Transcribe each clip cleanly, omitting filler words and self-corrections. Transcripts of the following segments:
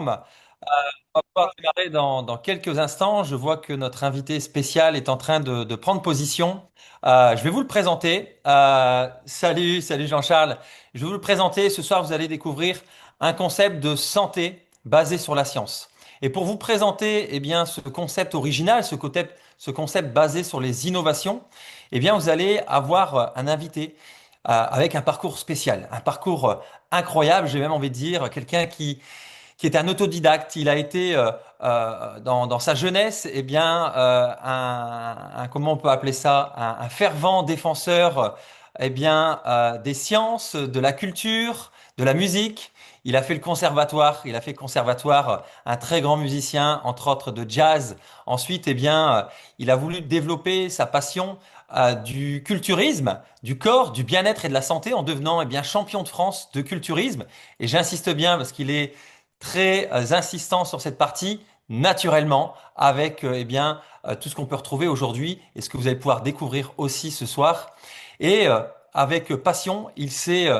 forme. On va pouvoir démarrer dans quelques instants. Je vois que notre invité spécial est en train de prendre position. Je vais vous le présenter. Salut Jean-Charles. Je vais vous le présenter. Ce soir, vous allez découvrir un concept de santé basé sur la science. Et pour vous présenter, eh bien, ce concept original, ce concept basé sur les innovations, eh bien, vous allez avoir un invité avec un parcours spécial, un parcours incroyable. J'ai même envie de dire quelqu'un qui est un autodidacte. Il a été dans sa jeunesse, eh bien, comment on peut appeler ça, un fervent défenseur, eh bien, des sciences, de la culture, de la musique. Il a fait le conservatoire. Il a fait le conservatoire, un très grand musicien, entre autres de jazz. Ensuite, eh bien, il a voulu développer sa passion du culturisme, du corps, du bien-être et de la santé en devenant eh bien champion de France de culturisme. Et j'insiste bien parce qu'il est très insistant sur cette partie naturellement avec eh bien tout ce qu'on peut retrouver aujourd'hui et ce que vous allez pouvoir découvrir aussi ce soir. Et avec passion, il s'est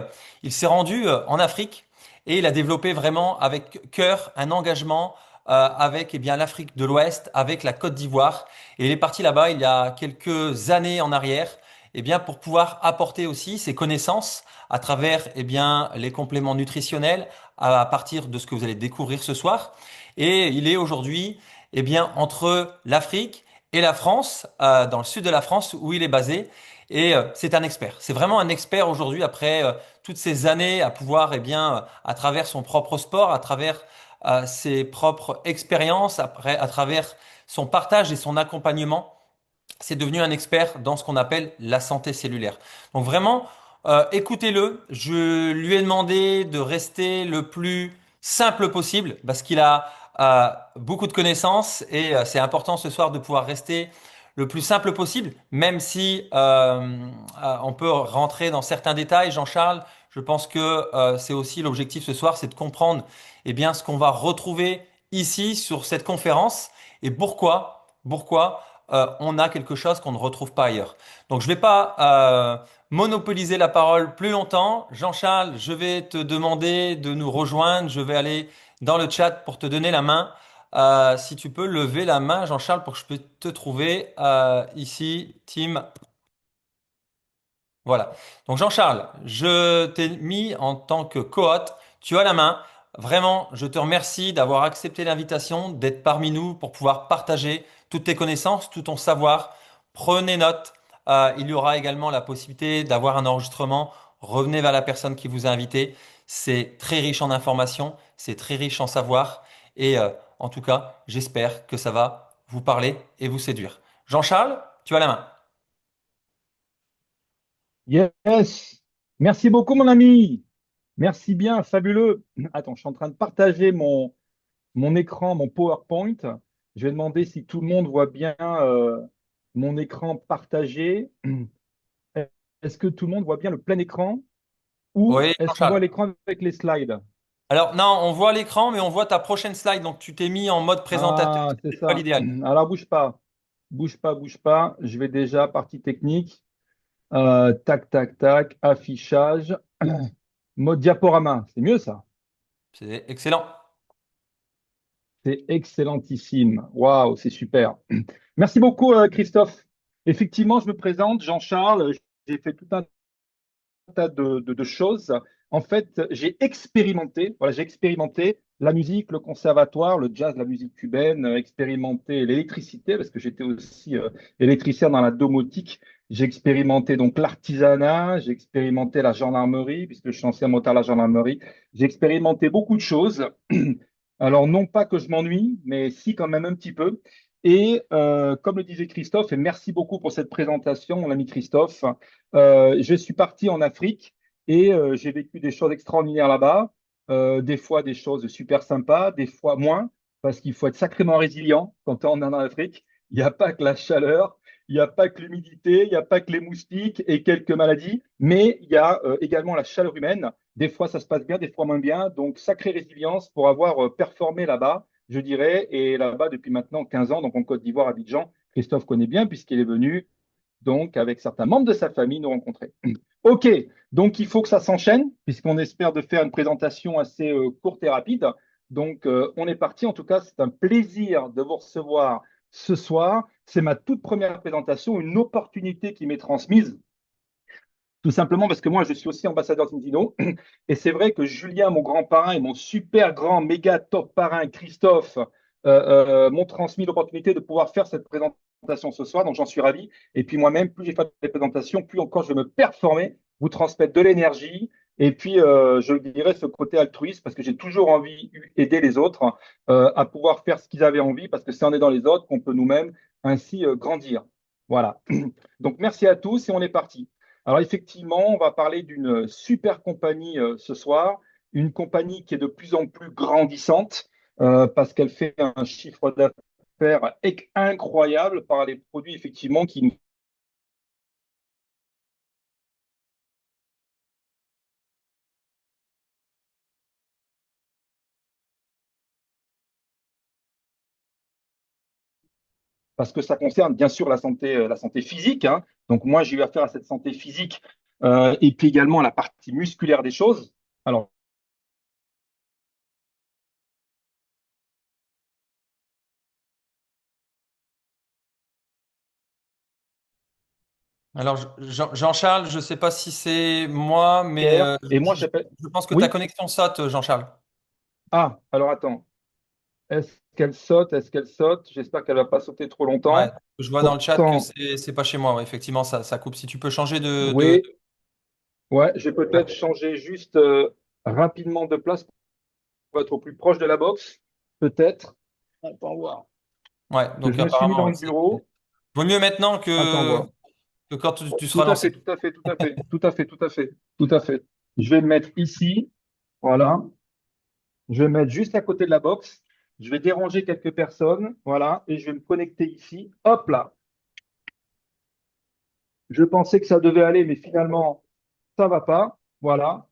rendu en Afrique et il a développé vraiment avec cœur un engagement avec eh bien l'Afrique de l'Ouest, avec la Côte d'Ivoire. Et il est parti là-bas il y a quelques années en arrière, eh bien pour pouvoir apporter aussi ses connaissances à travers eh bien les compléments nutritionnels à partir de ce que vous allez découvrir ce soir. Et il est aujourd'hui eh bien entre l'Afrique et la France, dans le sud de la France où il est basé. Et c'est un expert. C'est vraiment un expert aujourd'hui après toutes ces années à pouvoir, eh bien, à travers son propre sport, à travers ses propres expériences, après, à travers son partage et son accompagnement, c'est devenu un expert dans ce qu'on appelle la santé cellulaire. Donc vraiment, écoutez-le. Je lui ai demandé de rester le plus simple possible parce qu'il a beaucoup de connaissances et c'est important ce soir de pouvoir rester le plus simple possible, même si on peut rentrer dans certains détails. Jean-Charles, je pense que c'est aussi l'objectif ce soir, c'est de comprendre eh bien ce qu'on va retrouver ici sur cette conférence et pourquoi on a quelque chose qu'on ne retrouve pas ailleurs. Donc je ne vais pas monopoliser la parole plus longtemps. Jean-Charles, je vais te demander de nous rejoindre. Je vais aller dans le chat pour te donner la main. Si tu peux lever la main, Jean-Charles, pour que je puisse te trouver ici, Tim. Voilà. Donc Jean-Charles, je t'ai mis en tant que co-hôte. Tu as la main. Vraiment, je te remercie d'avoir accepté l'invitation, d'être parmi nous pour pouvoir partager toutes tes connaissances, tout ton savoir. Prenez note. Il y aura également la possibilité d'avoir un enregistrement. Revenez vers la personne qui vous a invité. C'est très riche en informations, c'est très riche en savoir. Et en tout cas, j'espère que ça va vous parler et vous séduire. Jean-Charles, tu as la main. Yes, merci beaucoup mon ami. Merci bien, fabuleux. Attends, je suis en train de partager mon écran, mon PowerPoint. Je vais demander si tout le monde voit bien mon écran partagé. Est-ce que tout le monde voit bien le plein écran ou Oui, est-ce qu'on voit Jean-Charles. l'écran avec les slides? Alors, non, on voit l'écran, mais on voit ta prochaine slide. Donc, tu t'es mis en mode présentateur. Ah, C'est c'est peut-être pas ça. l'idéal. Alors bouge pas, bouge pas, bouge pas. Je vais déjà partie technique. Tac, tac, tac, affichage, mode diaporama. C'est mieux ça. C'est excellent. C'est excellentissime. Waouh, c'est super. Merci beaucoup, Christophe. Effectivement, je me présente, Jean-Charles. J'ai fait tout un tas de choses. En fait, j'ai expérimenté la musique, le conservatoire, le jazz, la musique cubaine, expérimenté l'électricité, parce que j'étais aussi électricien dans la domotique. J'ai expérimenté donc l'artisanat, j'ai expérimenté la gendarmerie, puisque je suis ancien motard à la gendarmerie. J'ai expérimenté beaucoup de choses. Alors, non pas que je m'ennuie, mais si quand même un petit peu. Et comme le disait Christophe, et merci beaucoup pour cette présentation, mon ami Christophe, je suis parti en Afrique et j'ai vécu des choses extraordinaires là-bas, des fois des choses super sympas, des fois moins, parce qu'il faut être sacrément résilient quand on est en Afrique. Il n'y a pas que la chaleur, il n'y a pas que l'humidité, il n'y a pas que les moustiques et quelques maladies, mais il y a également la chaleur humaine. Des fois, ça se passe bien, des fois moins bien. Donc, sacrée résilience pour avoir performé là-bas, je dirais, et là-bas depuis maintenant 15 ans, donc en Côte d'Ivoire, Abidjan. Christophe connaît bien puisqu'il est venu donc avec certains membres de sa famille nous rencontrer. OK, donc il faut que ça s'enchaîne, puisqu'on espère de faire une présentation assez courte et rapide. Donc, on est parti. En tout cas, c'est un plaisir de vous recevoir ce soir. C'est ma toute première présentation, une opportunité qui m'est transmise. Tout simplement parce que moi, je suis aussi ambassadeur Tintino. Et c'est vrai que Julien, mon grand parrain, et mon super grand, méga top parrain, Christophe, m'ont transmis l'opportunité de pouvoir faire cette présentation ce soir. Donc, j'en suis ravi. Et puis moi-même, plus j'ai fait des présentations, plus encore je vais me performer, vous transmettre de l'énergie. Et puis, je dirais ce côté altruiste, parce que j'ai toujours envie d'aider les autres à pouvoir faire ce qu'ils avaient envie, parce que c'est en aidant les autres qu'on peut nous-mêmes ainsi grandir. Voilà. Donc, merci à tous et on est parti. Alors effectivement, on va parler d'une super compagnie ce soir, une compagnie qui est de plus en plus grandissante parce qu'elle fait un chiffre d'affaires incroyable par les produits effectivement qui. Parce que ça concerne bien sûr la santé physique, hein. Donc moi, j'ai eu affaire à cette santé physique et puis également la partie musculaire des choses. Alors, Alors, Jean-Charles, je ne sais pas si c'est moi, mais et moi, je, j'appelle. je pense que ta Oui? connexion saute, Jean-Charles. Ah, alors attends. Est-ce qu'elle saute? Est-ce qu'elle saute? J'espère qu'elle ne va pas sauter trop Ouais, longtemps. je vois dans le chat que Pourtant, c'est pas chez moi. Ouais, effectivement, ça coupe. Si tu peux changer oui, ouais, je vais peut-être changer juste rapidement de place pour être au plus proche de la box. Peut-être. Attends voir. Ouais, Que donc je me suis mis apparemment, dans ouais, le bureau. vaut mieux maintenant Attends voir. que quand tu Tout seras à fait, lancé. tout à fait, tout à fait, tout à fait, tout à fait, tout à fait. Je vais me mettre ici. Voilà. Je vais me mettre juste à côté de la box. Je vais déranger quelques personnes. Voilà. Et je vais me connecter ici. Hop là. Je pensais que ça devait aller, mais finalement, ça va pas. Voilà.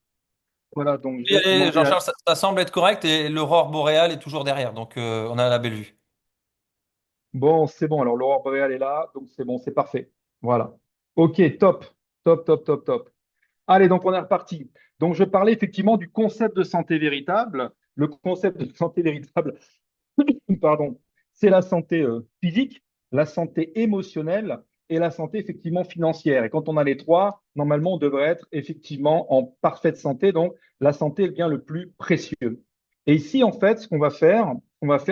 Voilà. Donc, je Et vais allez, demander à. Jean-Charles, ça semble être correct et l'aurore boréale est toujours derrière, donc on a la belle vue. Bon, c'est bon. Alors, l'aurore boréale est là. Donc, c'est bon, c'est parfait. Voilà. OK, top. Top, top, top, top. Allez, donc on est reparti. Donc, je parlais effectivement du concept de santé véritable. Le concept de santé véritable, pardon, c'est la santé physique, la santé émotionnelle et la santé effectivement financière. Et quand on a les trois, normalement, on devrait être effectivement en parfaite santé. Donc, la santé est le bien le plus précieux. Et ici, en fait, ce qu'on va faire,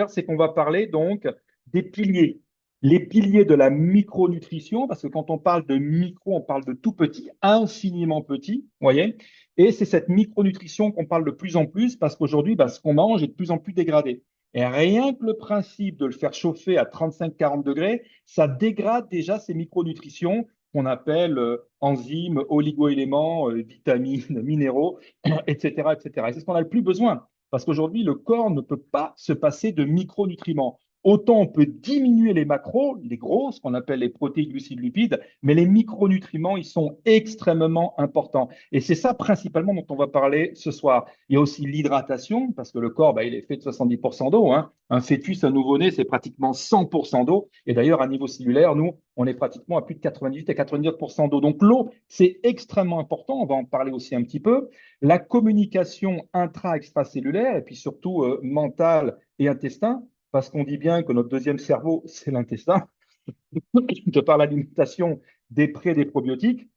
c'est qu'on va parler donc des piliers. Les piliers de la micronutrition, parce que quand on parle de micro, on parle de tout petit, infiniment petit, vous voyez. Et c'est cette micronutrition qu'on parle de plus en plus parce qu'aujourd'hui, bah, ce qu'on mange est de plus en plus dégradé. Et rien que le principe de le faire chauffer à 35-40 degrés, ça dégrade déjà ces micronutritions qu'on appelle enzymes, oligoéléments, vitamines, minéraux, etc., etc. Et c'est ce qu'on a le plus besoin, parce qu'aujourd'hui, le corps ne peut pas se passer de micronutriments. Autant on peut diminuer les macros, les gros, ce qu'on appelle les protéines, glucides, lipides, mais les micronutriments, ils sont extrêmement importants. Et c'est ça principalement dont on va parler ce soir. Il y a aussi l'hydratation, parce que le corps, bah, il est fait de 70% d'eau, hein. Un fœtus, un nouveau-né, c'est pratiquement 100% d'eau. Et d'ailleurs, à niveau cellulaire, nous, on est pratiquement à plus de 98 à 99% d'eau. Donc l'eau, c'est extrêmement important. On va en parler aussi un petit peu. La communication intra-extracellulaire, et puis surtout mentale et intestin, parce qu'on dit bien que notre deuxième cerveau, c'est l'intestin, de par l'alimentation des pré et des probiotiques.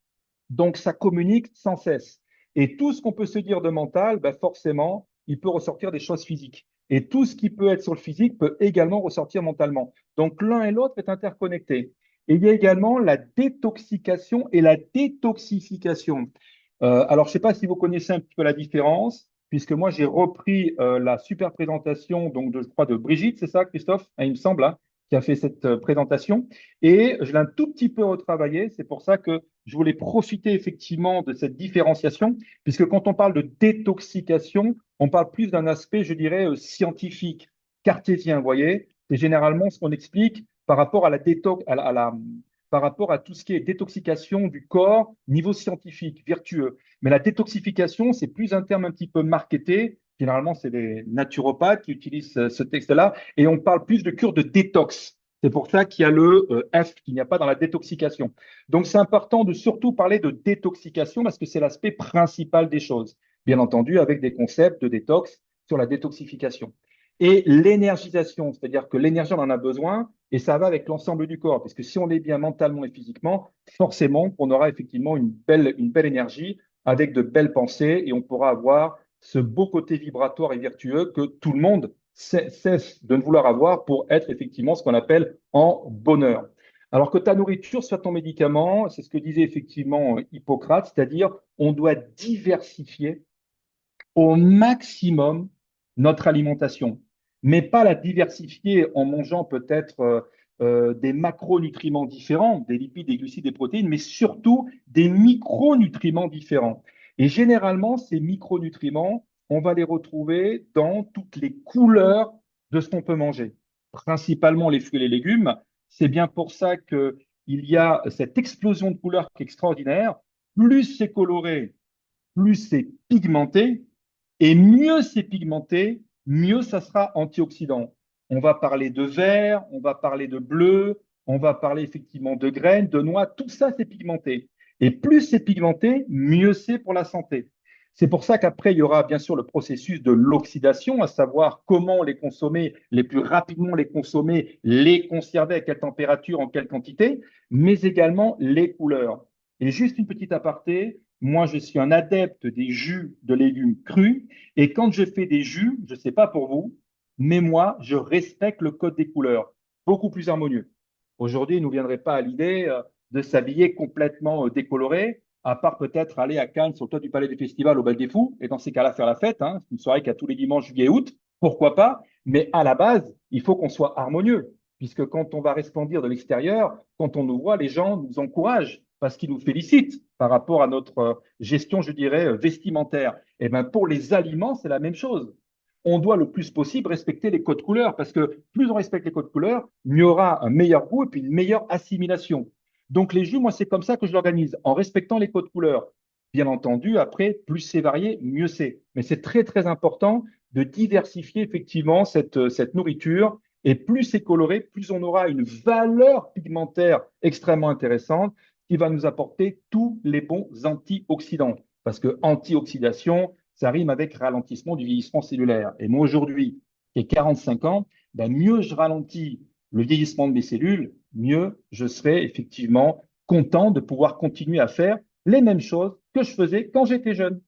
Donc, ça communique sans cesse. Et tout ce qu'on peut se dire de mental, ben forcément, il peut ressortir des choses physiques. Et tout ce qui peut être sur le physique peut également ressortir mentalement. Donc, l'un et l'autre est interconnecté. Et il y a également la détoxication et la détoxification. Alors, je ne sais pas si vous connaissez un petit peu la différence, puisque moi, j'ai repris la super présentation, donc je crois, de Brigitte, c'est ça, Christophe, hein, il me semble, hein, qui a fait cette présentation. Et je l'ai un tout petit peu retravaillé. C'est pour ça que je voulais profiter effectivement de cette différenciation, puisque quand on parle de détoxication, on parle plus d'un aspect, je dirais, scientifique, cartésien, vous voyez. C'est généralement ce qu'on explique par rapport à la détox, par rapport à tout ce qui est détoxication du corps, niveau scientifique, vertueux. Mais la détoxification, c'est plus un terme un petit peu marketé. Généralement, c'est les naturopathes qui utilisent ce texte-là, et on parle plus de cure de détox. C'est pour ça qu'il y a le F qu'il n'y a pas dans la détoxication. Donc, c'est important de surtout parler de détoxication parce que c'est l'aspect principal des choses. Bien entendu, avec des concepts de détox sur la détoxification. Et l'énergisation, c'est-à-dire que l'énergie, on en a besoin et ça va avec l'ensemble du corps. Parce que si on est bien mentalement et physiquement, forcément, on aura effectivement une belle énergie avec de belles pensées et on pourra avoir ce beau côté vibratoire et vertueux que tout le monde cesse de ne vouloir avoir pour être effectivement ce qu'on appelle en bonheur. Alors que ta nourriture soit ton médicament, c'est ce que disait effectivement Hippocrate, c'est-à-dire on doit diversifier au maximum notre alimentation, mais pas la diversifier en mangeant peut-être des macronutriments différents, des lipides, des glucides, des protéines, mais surtout des micronutriments différents. Et généralement, ces micronutriments, on va les retrouver dans toutes les couleurs de ce qu'on peut manger, principalement les fruits et les légumes. C'est bien pour ça qu'il y a cette explosion de couleurs qui est extraordinaire. Plus c'est coloré, plus c'est pigmenté, et mieux c'est pigmenté, mieux ça sera antioxydant. On va parler de vert, on va parler de bleu, on va parler effectivement de graines, de noix, tout ça c'est pigmenté. Et plus c'est pigmenté, mieux c'est pour la santé. C'est pour ça qu'après, il y aura bien sûr le processus de l'oxydation, à savoir comment les consommer, les plus rapidement les consommer, les conserver à quelle température, en quelle quantité, mais également les couleurs. Et juste une petite aparté, moi je suis un adepte des jus de légumes crus et quand je fais des jus, je ne sais pas pour vous, mais moi je respecte le code des couleurs, beaucoup plus harmonieux. Aujourd'hui, il ne nous viendrait pas à l'idée de s'habiller complètement décoloré, à part peut-être aller à Cannes sur le toit du Palais des Festivals au Bal des Fous, et dans ces cas-là faire la fête. Hein. C'est une soirée qu'il y a tous les dimanches, juillet et août, pourquoi pas, mais à la base, il faut qu'on soit harmonieux, puisque quand on va resplendir de l'extérieur, quand on nous voit, les gens nous encouragent parce qu'ils nous félicitent par rapport à notre gestion, je dirais, vestimentaire. Et bien pour les aliments, c'est la même chose. On doit le plus possible respecter les codes couleurs parce que plus on respecte les codes couleurs, mieux il y aura un meilleur goût et puis une meilleure assimilation. Donc les jus, moi, c'est comme ça que je l'organise, en respectant les codes couleurs. Bien entendu, après, plus c'est varié, mieux c'est. Mais c'est très, très important de diversifier effectivement cette nourriture. Et plus c'est coloré, plus on aura une valeur pigmentaire extrêmement intéressante qui va nous apporter tous les bons antioxydants. Parce que antioxydation, ça rime avec ralentissement du vieillissement cellulaire. Et moi, aujourd'hui, qui ai 45 ans, ben mieux je ralentis le vieillissement de mes cellules, mieux je serai effectivement content de pouvoir continuer à faire les mêmes choses que je faisais quand j'étais jeune.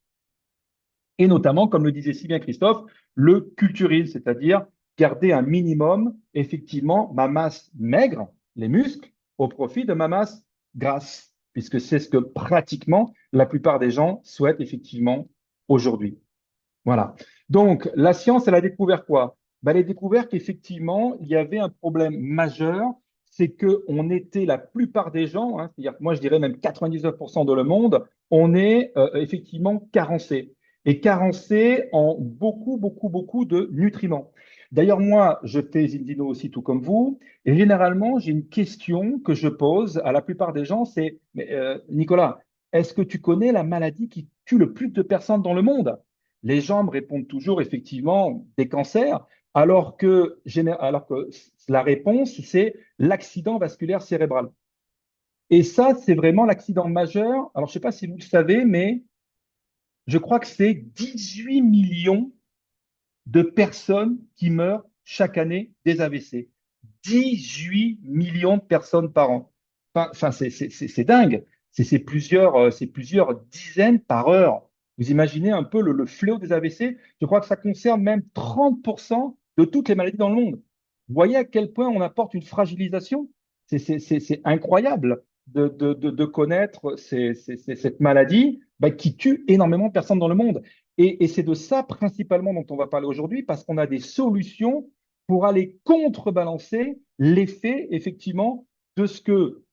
Et notamment, comme le disait si bien Christophe, le culturisme, c'est-à-dire garder un minimum, effectivement, ma masse maigre, les muscles, au profit de ma masse grasse, puisque c'est ce que pratiquement la plupart des gens souhaitent effectivement aujourd'hui. Voilà. Donc, la science, elle a découvert quoi? Ben, elle a découvert qu'effectivement, il y avait un problème majeur, c'est que on était la plupart des gens, hein, c'est-à-dire que moi je dirais même 99% de le monde, on est effectivement carencé. Et carencé en beaucoup, beaucoup, beaucoup de nutriments. D'ailleurs, moi, je fais Zindino aussi tout comme vous, et généralement, j'ai une question que je pose à la plupart des gens, c'est, Nicolas, est-ce que tu connais la maladie qui tue le plus de personnes dans le monde? Les gens me répondent toujours effectivement des cancers, alors que la réponse, c'est l'accident vasculaire cérébral. Et ça, c'est vraiment l'accident majeur. Alors, je ne sais pas si vous le savez, mais je crois que c'est 18 millions de personnes qui meurent chaque année des AVC. 18 millions de personnes par an. Enfin, c'est dingue. C'est plusieurs dizaines par heure. Vous imaginez un peu le fléau des AVC? Je crois que ça concerne même 30% de toutes les maladies dans le monde. Vous voyez à quel point on apporte une fragilisation? C'est incroyable de connaître cette maladie bah, qui tue énormément de personnes dans le monde. Et c'est de ça principalement dont on va parler aujourd'hui, parce qu'on a des solutions pour aller contrebalancer l'effet, effectivement, de ce que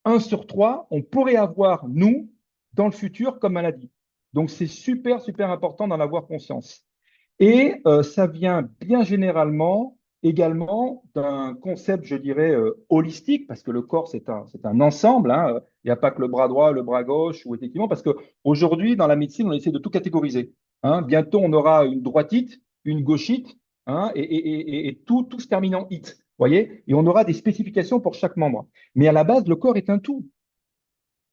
1 sur 3, on pourrait avoir, nous, dans le futur, comme maladie. Donc, c'est super, super important d'en avoir conscience. Et ça vient bien généralement également d'un concept, je dirais, holistique, parce que le corps, c'est un ensemble. Hein. Il n'y a pas que le bras droit, le bras gauche, ou effectivement, parce qu'aujourd'hui, dans la médecine, on essaie de tout catégoriser. Hein. Bientôt, on aura une droitite, une gauchite, hein, et tout se termine en it. Voyez? Et on aura des spécifications pour chaque membre. Mais à la base, le corps est un tout.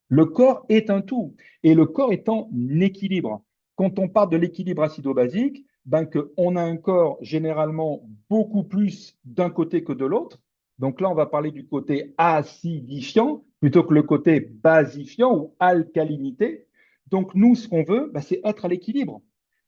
Le corps est un tout et le corps est en équilibre. Quand on parle de l'équilibre acido-basique, ben, qu'on a un corps généralement beaucoup plus d'un côté que de l'autre. Donc là, on va parler du côté acidifiant plutôt que le côté basifiant ou alcalinité. Donc nous, ce qu'on veut, ben, c'est être à l'équilibre.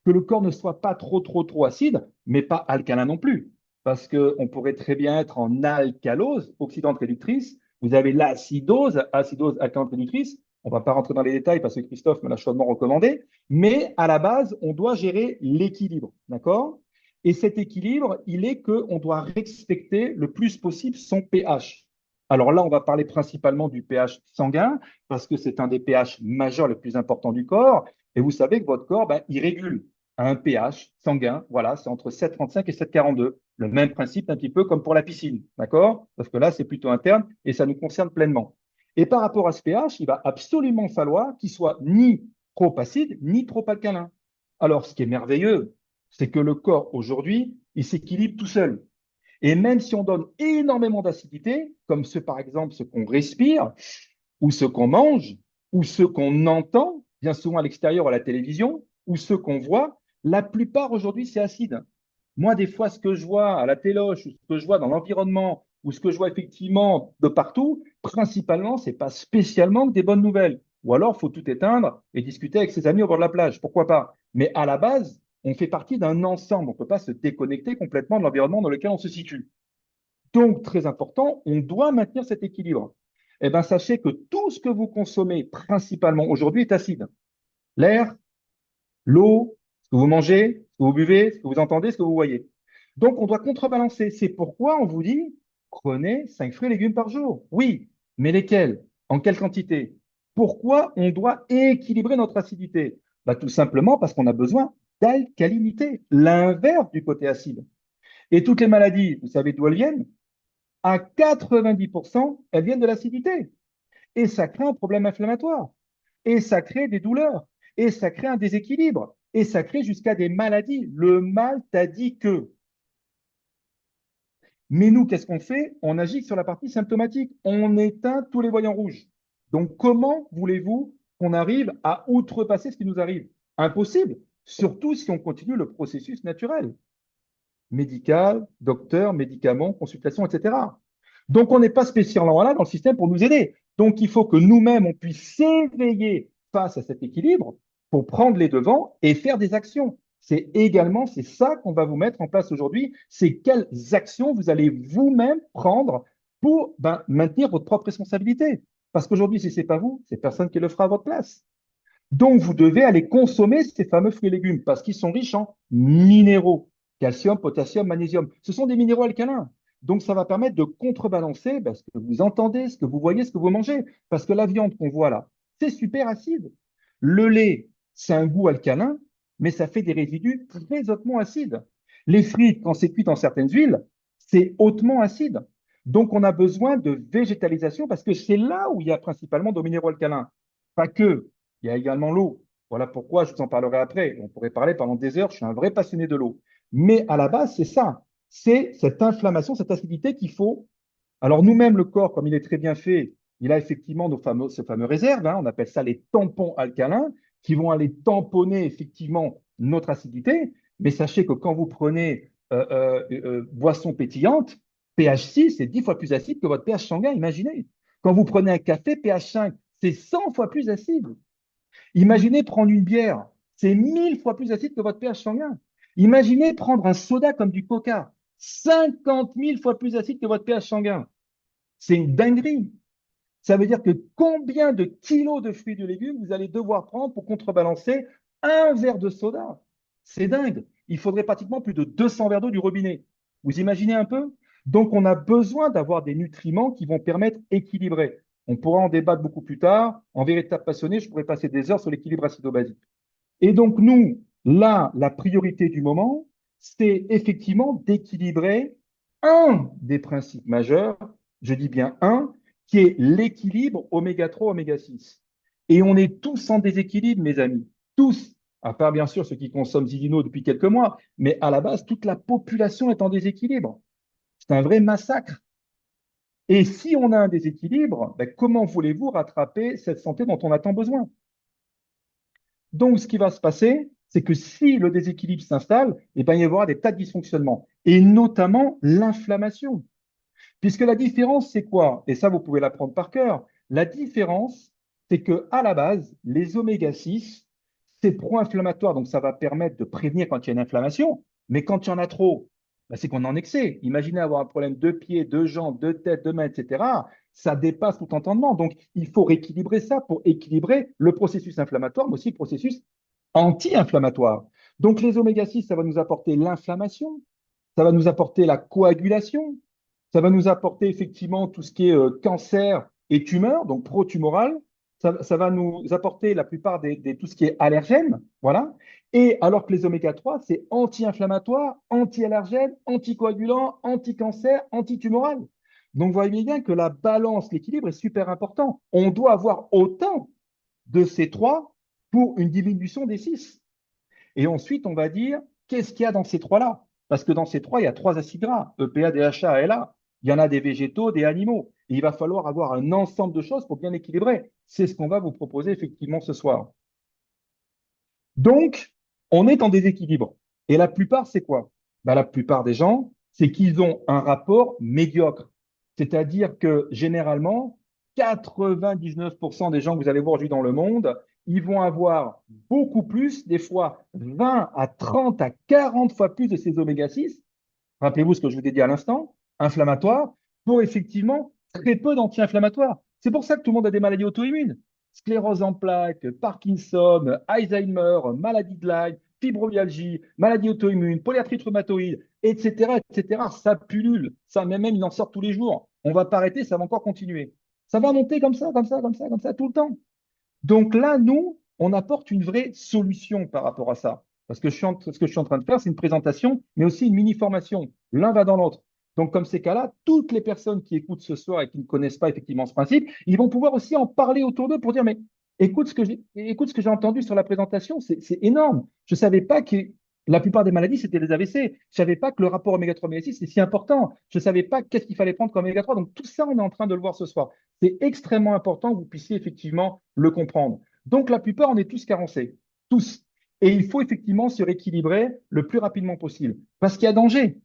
Que le corps ne soit pas trop acide, mais pas alcalin non plus. Parce qu'on pourrait très bien être en alcalose, oxydante réductrice. Vous avez l'acidose, acidose alcalante réductrice. On ne va pas rentrer dans les détails parce que Christophe me l'a chaudement recommandé. Mais à la base, on doit gérer l'équilibre. D'accord? Et cet équilibre, il est qu'on doit respecter le plus possible son pH. Alors là, on va parler principalement du pH sanguin parce que c'est un des pH majeurs les plus importants du corps. Et vous savez que votre corps, ben, il régule à un pH sanguin. Voilà, c'est entre 7,35 et 7,42. Le même principe, un petit peu comme pour la piscine. D'accord? Parce que là, c'est plutôt interne et ça nous concerne pleinement. Et par rapport à ce pH, il va absolument falloir qu'il soit ni trop acide ni trop alcalin. Alors, ce qui est merveilleux, c'est que le corps aujourd'hui, il s'équilibre tout seul. Et même si on donne énormément d'acidité, comme ce par exemple ce qu'on respire, ou ce qu'on mange, ou ce qu'on entend, bien souvent à l'extérieur à la télévision, ou ce qu'on voit, la plupart aujourd'hui c'est acide. Moi, des fois, ce que je vois à la téloche, ou ce que je vois dans l'environnement, ou ce que je vois effectivement de partout, principalement, c'est pas spécialement que des bonnes nouvelles. Ou alors, il faut tout éteindre et discuter avec ses amis au bord de la plage. Pourquoi pas? Mais à la base, on fait partie d'un ensemble. On ne peut pas se déconnecter complètement de l'environnement dans lequel on se situe. Donc, très important, on doit maintenir cet équilibre. Eh bien, sachez que tout ce que vous consommez principalement aujourd'hui est acide. L'air, l'eau, ce que vous mangez, ce que vous buvez, ce que vous entendez, ce que vous voyez. Donc, on doit contrebalancer. C'est pourquoi on vous dit, prenez 5 fruits et légumes par jour. Oui, mais lesquels? En quelle quantité? Pourquoi on doit équilibrer notre acidité? Bah, tout simplement parce qu'on a besoin d'alcalinité, l'inverse du côté acide. Et toutes les maladies, vous savez d'où elles viennent? À 90%, elles viennent de l'acidité. Et ça crée un problème inflammatoire. Et ça crée des douleurs. Et ça crée un déséquilibre. Et ça crée jusqu'à des maladies. Le mal t'a dit que. Mais nous, qu'est-ce qu'on fait? On agit sur la partie symptomatique. On éteint tous les voyants rouges. Donc, comment voulez-vous qu'on arrive à outrepasser ce qui nous arrive? Impossible, surtout si on continue le processus naturel. Médical, docteur, médicaments, consultation, etc. Donc, on n'est pas spécialement là dans le système pour nous aider. Donc, il faut que nous-mêmes, on puisse s'éveiller face à cet équilibre pour prendre les devants et faire des actions. C'est ça qu'on va vous mettre en place aujourd'hui. C'est quelles actions vous allez vous-même prendre pour maintenir votre propre responsabilité. Parce qu'aujourd'hui, si ce n'est pas vous, c'est personne qui le fera à votre place. Donc, vous devez aller consommer ces fameux fruits et légumes parce qu'ils sont riches en minéraux, calcium, potassium, magnésium. Ce sont des minéraux alcalins. Donc, ça va permettre de contrebalancer ce que vous entendez, ce que vous voyez, ce que vous mangez. Parce que la viande qu'on voit là, c'est super acide. Le lait, c'est un goût alcalin, mais ça fait des résidus très hautement acides. Les frites, quand c'est cuit dans certaines huiles, c'est hautement acide. Donc, on a besoin de végétalisation parce que c'est là où il y a principalement de minéraux alcalins. Pas que. Il y a également l'eau. Voilà pourquoi je vous en parlerai après. On pourrait parler pendant des heures. Je suis un vrai passionné de l'eau. Mais à la base, c'est ça. C'est cette inflammation, cette acidité qu'il faut. Alors nous-mêmes, le corps, comme il est très bien fait, il a effectivement ces fameuses réserves. On appelle ça les tampons alcalins qui vont aller tamponner effectivement notre acidité. Mais sachez que quand vous prenez boisson pétillante, pH 6, c'est 10 fois plus acide que votre pH sanguin. Imaginez. Quand vous prenez un café, pH 5, c'est 100 fois plus acide. Imaginez prendre une bière, c'est 1000 fois plus acide que votre pH sanguin. Imaginez prendre un soda comme du coca, 50 000 fois plus acide que votre pH sanguin. C'est une dinguerie. Ça veut dire que combien de kilos de fruits et de légumes vous allez devoir prendre pour contrebalancer un verre de soda? C'est dingue. Il faudrait pratiquement plus de 200 verres d'eau du robinet. Vous imaginez un peu? Donc, on a besoin d'avoir des nutriments qui vont permettre d'équilibrer. On pourra en débattre beaucoup plus tard. En véritable passionné, je pourrais passer des heures sur l'équilibre acido-basique. Et donc, nous, là, la priorité du moment, c'est effectivement d'équilibrer un des principes majeurs, je dis bien un, qui est l'équilibre oméga 3, oméga 6. Et on est tous en déséquilibre, mes amis. Tous. À part, bien sûr, ceux qui consomment Zilino depuis quelques mois. Mais à la base, toute la population est en déséquilibre. C'est un vrai massacre. Et si on a un déséquilibre, comment voulez-vous rattraper cette santé dont on a tant besoin? Donc, ce qui va se passer, c'est que si le déséquilibre s'installe, eh ben, il va y avoir des tas de dysfonctionnements, et notamment l'inflammation. Puisque la différence, c'est quoi? Et ça, vous pouvez l'apprendre par cœur. La différence, c'est que à la base, les oméga 6, c'est pro-inflammatoire, donc ça va permettre de prévenir quand il y a une inflammation. Mais quand il y en a trop, ben, c'est qu'on est en excès. Imaginez avoir un problème de pied, de jambes, de tête, de main, etc. Ça dépasse tout entendement. Donc, il faut rééquilibrer ça pour équilibrer le processus inflammatoire, mais aussi le processus anti-inflammatoire. Donc, les oméga 6, ça va nous apporter l'inflammation, ça va nous apporter la coagulation, ça va nous apporter effectivement tout ce qui est cancer et tumeur, donc pro-tumoral. Ça va nous apporter la plupart tout ce qui est allergène, voilà. Et alors que les oméga 3, c'est anti-inflammatoire, anti-allergène, anticoagulant, anti-cancer, anti-tumoral. Donc, vous voyez bien que la balance, l'équilibre est super important. On doit avoir autant de ces trois pour une diminution des 6. Et ensuite, on va dire, qu'est-ce qu'il y a dans ces trois-là? Parce que dans ces trois, il y a trois acides gras, EPA, DHA, ALA. Il y en a des végétaux, des animaux. Et il va falloir avoir un ensemble de choses pour bien équilibrer. C'est ce qu'on va vous proposer effectivement ce soir. Donc, on est en déséquilibre. Et la plupart, c'est quoi? Ben, la plupart des gens, c'est qu'ils ont un rapport médiocre. C'est-à-dire que généralement, 99% des gens que vous allez voir aujourd'hui dans le monde, ils vont avoir beaucoup plus, des fois 20 à 30 à 40 fois plus de ces oméga 6. Rappelez-vous ce que je vous ai dit à l'instant, inflammatoires, pour effectivement très peu d'anti-inflammatoires. C'est pour ça que tout le monde a des maladies auto-immunes. Sclérose en plaques, Parkinson, Alzheimer, maladie de Lyme, fibromyalgie, maladie auto-immune, polyarthrite rhumatoïde, etc., etc. Ça pullule. Ça, même, ils en sortent tous les jours. On va pas arrêter, ça va encore continuer. Ça va monter comme ça, comme ça, comme ça, comme ça, tout le temps. Donc là, nous, on apporte une vraie solution par rapport à ça. Parce que ce que je suis en train de faire, c'est une présentation, mais aussi une mini-formation. L'un va dans l'autre. Donc, comme ces cas-là, toutes les personnes qui écoutent ce soir et qui ne connaissent pas effectivement ce principe, ils vont pouvoir aussi en parler autour d'eux pour dire, mais écoute ce que j'ai entendu sur la présentation, c'est énorme. Je ne savais pas que la plupart des maladies, c'était les AVC. Je ne savais pas que le rapport oméga 3 oméga 6 c'est si important. Je ne savais pas qu'est-ce qu'il fallait prendre comme oméga 3. Donc, tout ça, on est en train de le voir ce soir. C'est extrêmement important que vous puissiez effectivement le comprendre. Donc, la plupart, on est tous carencés, tous. Et il faut effectivement se rééquilibrer le plus rapidement possible. Parce qu'il y a danger.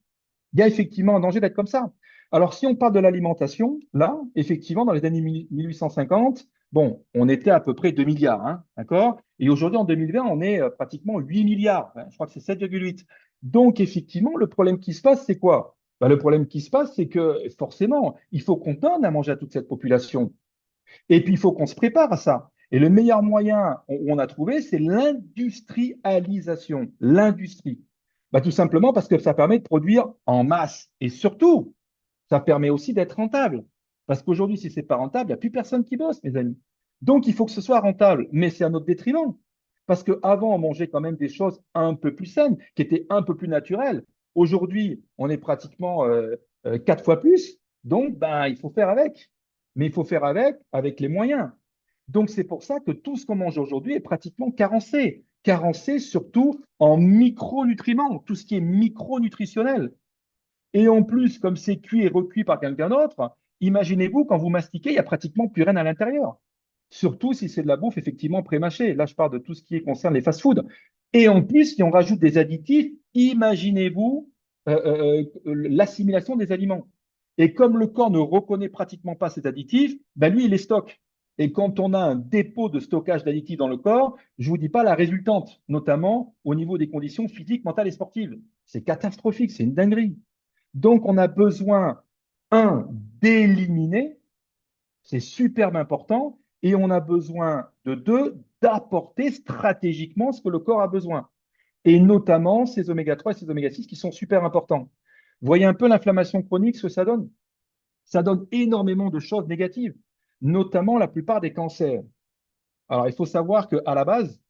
Il y a effectivement un danger d'être comme ça. Alors, si on parle de l'alimentation, là, effectivement, dans les années 1850, bon, on était à peu près 2 milliards, hein, d'accord? Et aujourd'hui, en 2020, on est pratiquement 8 milliards. Hein, je crois que c'est 7,8. Donc, effectivement, le problème qui se passe, c'est quoi? Ben, le problème qui se passe, c'est que forcément, il faut qu'on donne à manger à toute cette population. Et puis, il faut qu'on se prépare à ça. Et le meilleur moyen où on a trouvé, c'est l'industrialisation. L'industrie. Bah, tout simplement parce que ça permet de produire en masse. Et surtout, ça permet aussi d'être rentable. Parce qu'aujourd'hui, si c'est pas rentable, il n'y a plus personne qui bosse, mes amis. Donc, il faut que ce soit rentable. Mais c'est à notre détriment. Parce qu'avant, on mangeait quand même des choses un peu plus saines, qui étaient un peu plus naturelles. Aujourd'hui, on est pratiquement 4 fois plus. Donc, ben, il faut faire avec. Mais il faut faire avec les moyens. Donc, c'est pour ça que tout ce qu'on mange aujourd'hui est pratiquement carencé. Carencé surtout en micronutriments, tout ce qui est micronutritionnel. Et en plus, comme c'est cuit et recuit par quelqu'un d'autre, imaginez-vous, quand vous mastiquez, il n'y a pratiquement plus rien à l'intérieur. Surtout si c'est de la bouffe effectivement pré-mâchée. Là, je parle de tout ce qui concerne les fast-foods. Et en plus, si on rajoute des additifs, imaginez-vous l'assimilation des aliments. Et comme le corps ne reconnaît pratiquement pas ces additifs, ben lui, il les stocke. Et quand on a un dépôt de stockage d'additifs dans le corps, je ne vous dis pas la résultante, notamment au niveau des conditions physiques, mentales et sportives. C'est catastrophique, c'est une dinguerie. Donc, on a besoin, un, d'éliminer, c'est superbe important, et on a besoin de deux, d'apporter stratégiquement ce que le corps a besoin, et notamment ces oméga 3 et ces oméga 6 qui sont super importants. Vous voyez un peu l'inflammation chronique, ce que ça donne? Ça donne énormément de choses négatives, notamment la plupart des cancers. Alors, il faut savoir qu'à la base,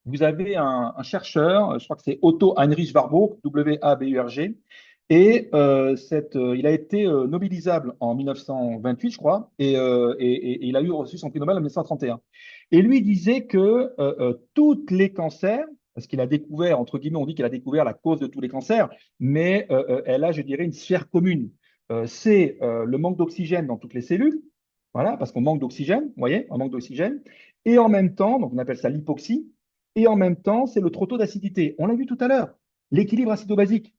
vous avez un chercheur, je crois que c'est Otto Heinrich Warburg, W-A-B-U-R-G, et il a été nobilisable en 1928, je crois, et il a eu reçu son prix Nobel en 1931. Et lui disait que tous les cancers, parce qu'il a découvert, entre guillemets, on dit qu'il a découvert la cause de tous les cancers, mais elle a, je dirais, une sphère commune. C'est le manque d'oxygène dans toutes les cellules, voilà, parce qu'on manque d'oxygène, vous voyez, on manque d'oxygène, et en même temps, donc on appelle ça l'hypoxie, et en même temps, c'est le trop tôt d'acidité. On l'a vu tout à l'heure, l'équilibre acido-basique.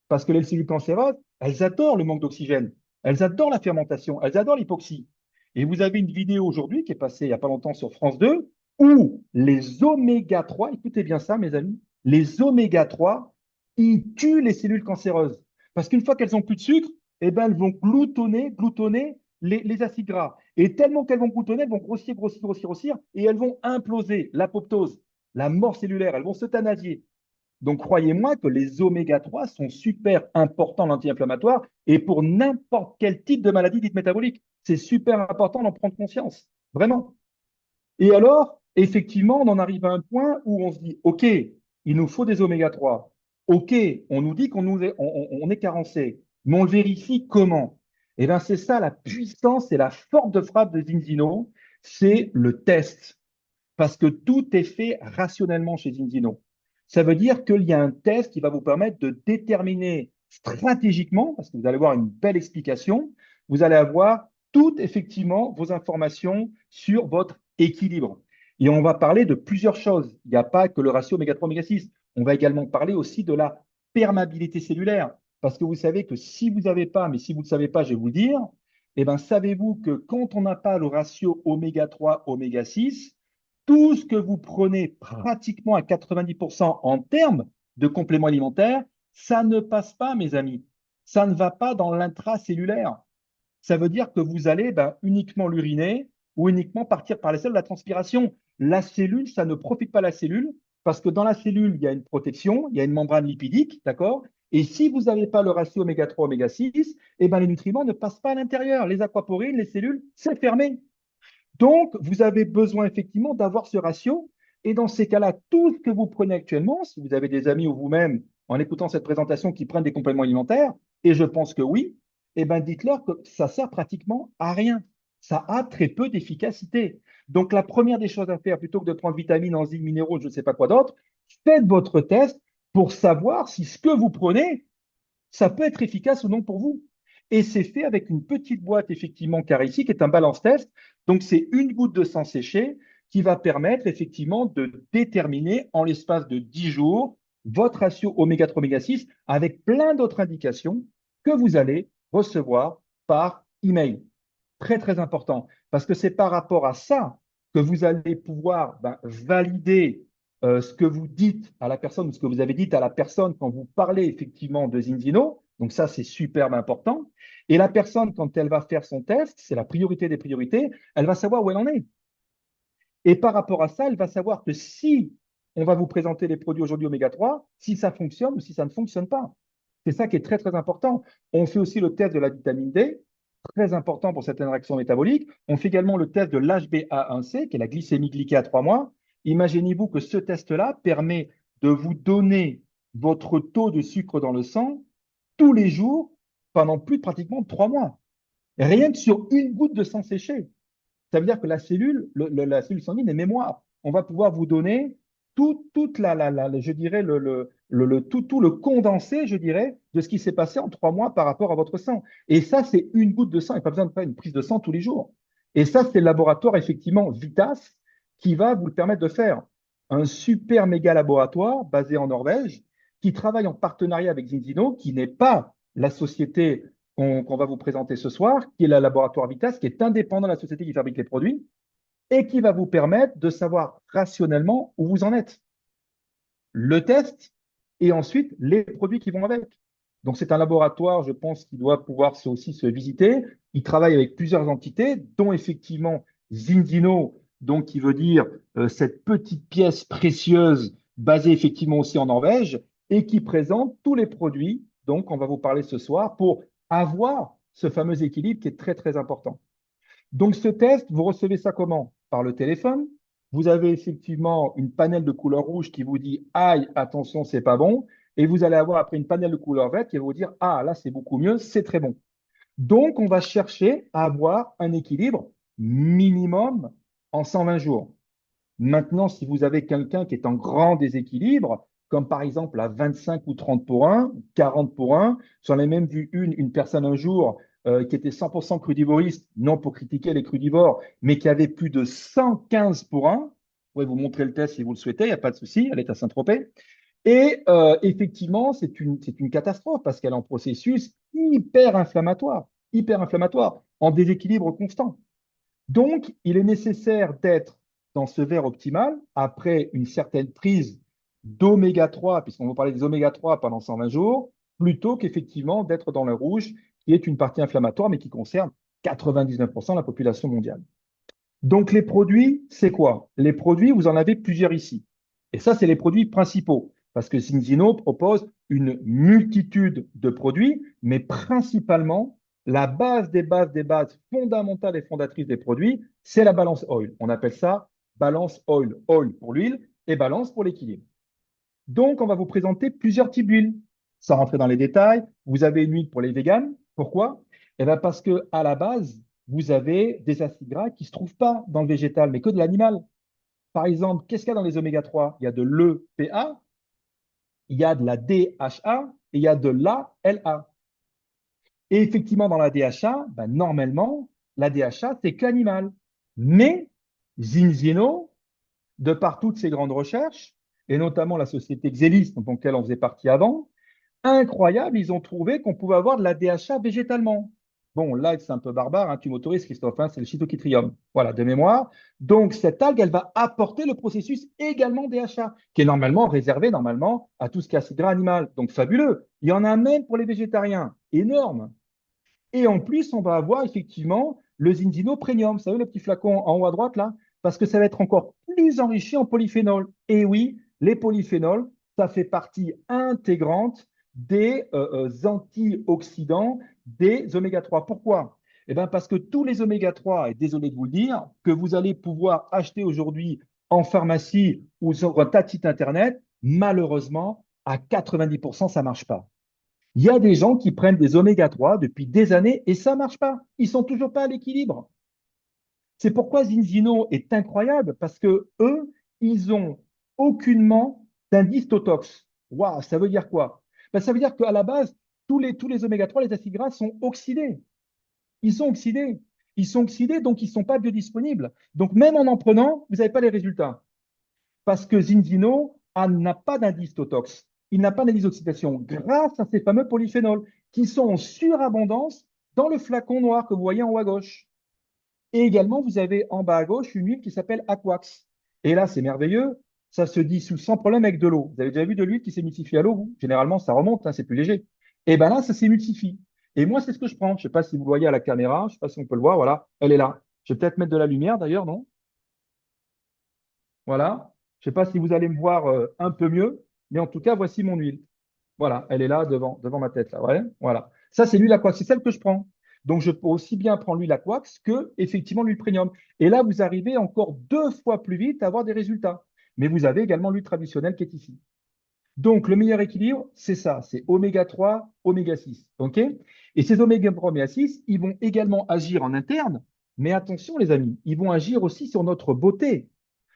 Parce que les cellules cancéreuses, elles adorent le manque d'oxygène, elles adorent la fermentation, elles adorent l'hypoxie. Et vous avez une vidéo aujourd'hui qui est passée il n'y a pas longtemps sur France 2 où les oméga 3, écoutez bien ça, mes amis, les oméga 3, ils tuent les cellules cancéreuses. Parce qu'une fois qu'elles ont plus de sucre, eh ben, elles vont gloutonner les acides gras. Et tellement qu'elles vont gloutonner, elles vont grossir, et elles vont imploser, l'apoptose, la mort cellulaire, elles vont s'euthanasier. Donc, croyez-moi que les oméga 3 sont super importants en anti-inflammatoire et pour n'importe quel type de maladie dite métabolique. C'est super important d'en prendre conscience, vraiment. Et alors, effectivement, on en arrive à un point où on se dit, OK, il nous faut des oméga 3. OK, on nous dit on est carencé, mais on le vérifie comment? Eh bien, c'est ça la puissance et la force de frappe de Zinzino, c'est le test parce que tout est fait rationnellement chez Zinzino. Ça veut dire qu'il y a un test qui va vous permettre de déterminer stratégiquement, parce que vous allez avoir une belle explication, vous allez avoir toutes effectivement vos informations sur votre équilibre. Et on va parler de plusieurs choses. Il n'y a pas que le ratio oméga 3, oméga 6. On va également parler aussi de la perméabilité cellulaire. Parce que vous savez que si vous n'avez pas, mais si vous ne le savez pas, je vais vous le dire, eh ben, savez-vous que quand on n'a pas le ratio oméga 3, oméga 6, tout ce que vous prenez pratiquement à 90% en termes de compléments alimentaires, ça ne passe pas, mes amis. Ça ne va pas dans l'intracellulaire. Ça veut dire que vous allez uniquement l'uriner ou uniquement partir par les selles de la transpiration. La cellule, ça ne profite pas à la cellule parce que dans la cellule, il y a une protection, il y a une membrane lipidique, d'accord? Et si vous n'avez pas le ratio oméga 3, oméga 6, eh ben, les nutriments ne passent pas à l'intérieur. Les aquaporines, les cellules, c'est fermé. Donc, vous avez besoin effectivement d'avoir ce ratio. Et dans ces cas-là, tout ce que vous prenez actuellement, si vous avez des amis ou vous-même, en écoutant cette présentation, qui prennent des compléments alimentaires, et je pense que oui, eh ben dites-leur que ça sert pratiquement à rien. Ça a très peu d'efficacité. Donc, la première des choses à faire, plutôt que de prendre vitamines, enzymes, minéraux, je ne sais pas quoi d'autre, faites votre test pour savoir si ce que vous prenez ça peut être efficace ou non pour vous. Et c'est fait avec une petite boîte, effectivement, carrée ici, qui est un balance test. Donc, c'est une goutte de sang séché qui va permettre, effectivement, de déterminer en l'espace de 10 jours votre ratio oméga 3, oméga 6 avec plein d'autres indications que vous allez recevoir par email. Très, très important. Parce que c'est par rapport à ça que vous allez pouvoir valider ce que vous dites à la personne ou ce que vous avez dit à la personne quand vous parlez effectivement de Zinzino. Donc ça, c'est superbe important. Et la personne, quand elle va faire son test, c'est la priorité des priorités, elle va savoir où elle en est. Et par rapport à ça, elle va savoir que si on va vous présenter les produits aujourd'hui oméga 3, si ça fonctionne ou si ça ne fonctionne pas. C'est ça qui est très, très important. On fait aussi le test de la vitamine D, très important pour certaines réactions métaboliques. On fait également le test de l'HbA1c, qui est la glycémie glyquée à 3 mois. Imaginez-vous que ce test-là permet de vous donner votre taux de sucre dans le sang tous les jours pendant plus de pratiquement 3 mois. Rien que sur une goutte de sang séché. Ça veut dire que la cellule, la cellule sanguine est mémoire. On va pouvoir vous donner toute je dirais, tout le condensé, je dirais, de ce qui s'est passé en 3 mois par rapport à votre sang. Et ça, c'est une goutte de sang. Il n'y a pas besoin de faire une prise de sang tous les jours. Et ça, c'est le laboratoire, effectivement, Vitas, qui va vous le permettre de faire. Un super méga laboratoire basé en Norvège, qui travaille en partenariat avec Zinzino, qui n'est pas la société qu'on va vous présenter ce soir, qui est le laboratoire Vitas, qui est indépendant de la société qui fabrique les produits et qui va vous permettre de savoir rationnellement où vous en êtes. Le test et ensuite les produits qui vont avec. Donc, c'est un laboratoire, je pense, qui doit pouvoir aussi se visiter. Il travaille avec plusieurs entités, dont effectivement Zinzino, donc qui veut dire cette petite pièce précieuse basée effectivement aussi en Norvège et qui présente tous les produits. Donc, on va vous parler ce soir pour avoir ce fameux équilibre qui est très, très important. Donc, ce test, vous recevez ça comment? Par le téléphone. Vous avez effectivement une panel de couleur rouge qui vous dit aïe, attention, c'est pas bon. Et vous allez avoir après une panel de couleur verte qui va vous dire ah, là, c'est beaucoup mieux, c'est très bon. Donc, on va chercher à avoir un équilibre minimum en 120 jours. Maintenant, si vous avez quelqu'un qui est en grand déséquilibre, comme par exemple à 25 ou 30 pour 1, 40 pour 1, j'en ai même vu une personne un jour qui était 100% crudivoriste, non pour critiquer les crudivores, mais qui avait plus de 115 pour 1. pourrez vous montrer le test si vous le souhaitez, il n'y a pas de souci, elle est à Saint-Tropez. Et effectivement, c'est une catastrophe parce qu'elle est en processus hyper inflammatoire, en déséquilibre constant. Donc, il est nécessaire d'être dans ce verre optimal après une certaine prise d'oméga 3, puisqu'on va parler des oméga 3 pendant 120 jours, plutôt qu'effectivement d'être dans le rouge, qui est une partie inflammatoire, mais qui concerne 99% de la population mondiale. Donc, les produits, c'est quoi? Les produits, vous en avez plusieurs ici. Et ça, c'est les produits principaux, parce que Zinzino propose une multitude de produits, mais principalement, la base des bases fondamentales et fondatrices des produits, c'est la balance oil. On appelle ça balance oil. Oil pour l'huile et balance pour l'équilibre. Donc, on va vous présenter plusieurs types d'huiles. Sans rentrer dans les détails, vous avez une huile pour les véganes. Pourquoi? Eh bien, parce que à la base, vous avez des acides gras qui ne se trouvent pas dans le végétal, mais que de l'animal. Par exemple, qu'est-ce qu'il y a dans les oméga 3? Il y a de l'EPA, il y a de la DHA et il y a de l'ALA. Et effectivement, dans la DHA, ben, normalement, la DHA, c'est qu'animal. Mais Zinzino, de par toutes ces grandes recherches, et notamment la société Xelis, dont laquelle on faisait partie avant, incroyable, ils ont trouvé qu'on pouvait avoir de la DHA végétalement. Bon, là, c'est un peu barbare, hein, tu m'autorises, Christophe, hein, c'est le Phytochytrium. Voilà, de mémoire. Donc, cette algue, elle va apporter le processus également DHA, qui est normalement réservé normalement à tout ce qui est acide gras animal. Donc, fabuleux. Il y en a même pour les végétariens. Énorme. Et en plus, on va avoir effectivement le Zinzino Premium. Vous savez, le petit flacon en haut à droite, là? Parce que ça va être encore plus enrichi en polyphénol. Et oui, les polyphénols, ça fait partie intégrante des antioxydants des oméga 3. Pourquoi? Eh bien, parce que tous les oméga 3, et désolé de vous le dire, que vous allez pouvoir acheter aujourd'hui en pharmacie ou sur un tas de sites internet, malheureusement, à 90%, ça ne marche pas. Il y a des gens qui prennent des oméga 3 depuis des années et ça ne marche pas. Ils sont toujours pas à l'équilibre. C'est pourquoi Zinzino est incroyable parce que eux, ils ont aucunement d'indice Totox. Waouh, ça veut dire quoi? Ben, ça veut dire qu'à la base, tous les oméga 3, les acides gras sont oxydés. Ils sont oxydés. Ils sont oxydés, donc ils ne sont pas biodisponibles. Donc même en prenant, vous n'avez pas les résultats. Parce que Zinzino n'a pas d'indice Totox. Il n'a pas d'indice d'oxydation grâce à ces fameux polyphénols qui sont en surabondance dans le flacon noir que vous voyez en haut à gauche. Et également, vous avez en bas à gauche une huile qui s'appelle Aquax. Et là, c'est merveilleux. Ça se dissout sans problème avec de l'eau. Vous avez déjà vu de l'huile qui s'émulsifie à l'eau, vous? Généralement, ça remonte, hein, c'est plus léger. Et bien là, ça s'émulsifie. Et moi, c'est ce que je prends. Je ne sais pas si vous voyez à la caméra. Je ne sais pas si on peut le voir. Voilà, elle est là. Je vais peut-être mettre de la lumière d'ailleurs, non? Voilà. Je ne sais pas si vous allez me voir un peu mieux, mais en tout cas, voici mon huile. Voilà, elle est là devant ma tête. Là, ouais, voilà. Ça, c'est l'huile Aquax, c'est celle que je prends. Donc, je peux aussi bien prendre l'huile Aquax que, effectivement, l'huile premium. Et là, vous arrivez encore 2 fois plus vite à avoir des résultats. Mais vous avez également l'huile traditionnelle qui est ici. Donc, le meilleur équilibre, c'est ça, c'est oméga 3, oméga 6. OK? Et ces oméga 3, oméga 6, ils vont également agir en interne. Mais attention, les amis, ils vont agir aussi sur notre beauté,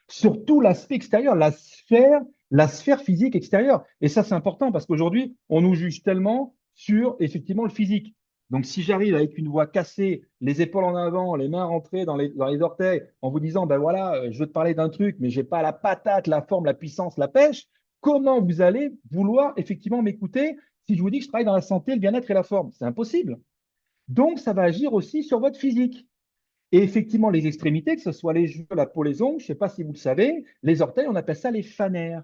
sur tout l'aspect extérieur, la sphère physique extérieure. Et ça, c'est important parce qu'aujourd'hui, on nous juge tellement sur effectivement le physique. Donc, si j'arrive avec une voix cassée, les épaules en avant, les mains rentrées dans les orteils, en vous disant, ben voilà, je veux te parler d'un truc, mais j'ai pas la patate, la forme, la puissance, la pêche, comment vous allez vouloir effectivement m'écouter si je vous dis que je travaille dans la santé, le bien-être et la forme? C'est impossible. Donc, ça va agir aussi sur votre physique. Et effectivement, les extrémités, que ce soit les cheveux, la peau, les ongles, je ne sais pas si vous le savez, les orteils, on appelle ça les fanères.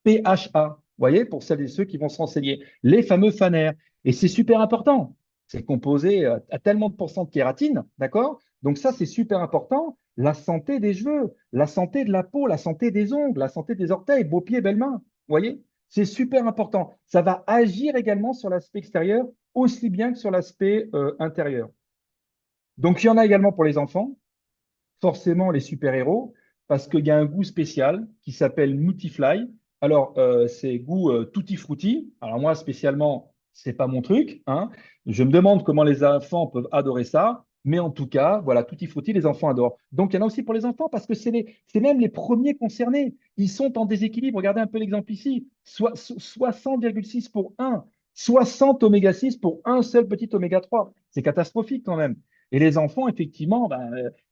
PHA. Vous voyez, pour celles et ceux qui vont se renseigner. Les fameux fanères. Et c'est super important. C'est composé à tellement de pourcents de kératine, d'accord? Donc ça, c'est super important. La santé des cheveux, la santé de la peau, la santé des ongles, la santé des orteils, beaux pieds, belles mains. Vous voyez? C'est super important. Ça va agir également sur l'aspect extérieur aussi bien que sur l'aspect intérieur. Donc, il y en a également pour les enfants, forcément les super-héros, parce qu'il y a un goût spécial qui s'appelle Nutifly. Alors, c'est goût tutti frutti. Alors, moi, spécialement, c'est pas mon truc, hein. Je me demande comment les enfants peuvent adorer ça. Mais en tout cas, voilà, tutti frutti, les enfants adorent. Donc, il y en a aussi pour les enfants parce que c'est même les premiers concernés. Ils sont en déséquilibre. Regardez un peu l'exemple ici. 60,6 pour 1, 60 oméga 6 pour un seul petit oméga 3. C'est catastrophique quand même. Et les enfants, effectivement,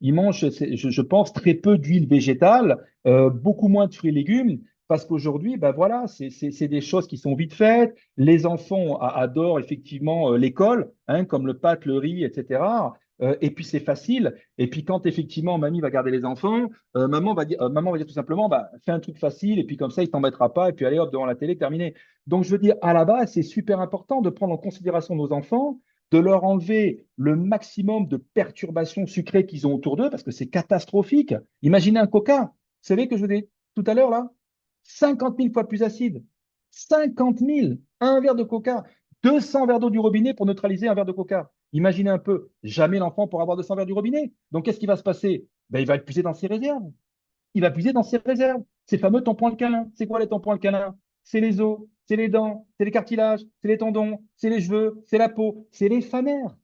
ils mangent, je pense, très peu d'huile végétale, beaucoup moins de fruits et légumes, parce qu'aujourd'hui, ben voilà, c'est des choses qui sont vite faites. Les enfants adorent effectivement l'école, hein, comme le pâte, le riz, etc. Et puis c'est facile. Et puis quand effectivement mamie va garder les enfants, maman va dire tout simplement, bah, fais un truc facile, et puis comme ça, il t'embêtera pas, et puis allez hop, devant la télé, terminé. Donc je veux dire, à la base, c'est super important de prendre en considération nos enfants, de leur enlever le maximum de perturbations sucrées qu'ils ont autour d'eux, parce que c'est catastrophique. Imaginez un coca. Vous savez que je vous dis tout à l'heure là, 50 000 fois plus acide. 50 000. Un verre de coca. 200 verres d'eau du robinet pour neutraliser un verre de coca. Imaginez un peu, jamais l'enfant pourra avoir 200 verres du robinet. Donc qu'est-ce qui va se passer? Ben, il va puiser dans ses réserves. Il va puiser dans ses réserves. Ces fameux tampons alcalins. C'est quoi les tampons alcalins? C'est les os, c'est les dents, c'est les cartilages, c'est les tendons, c'est les cheveux, c'est la peau, c'est les phanères.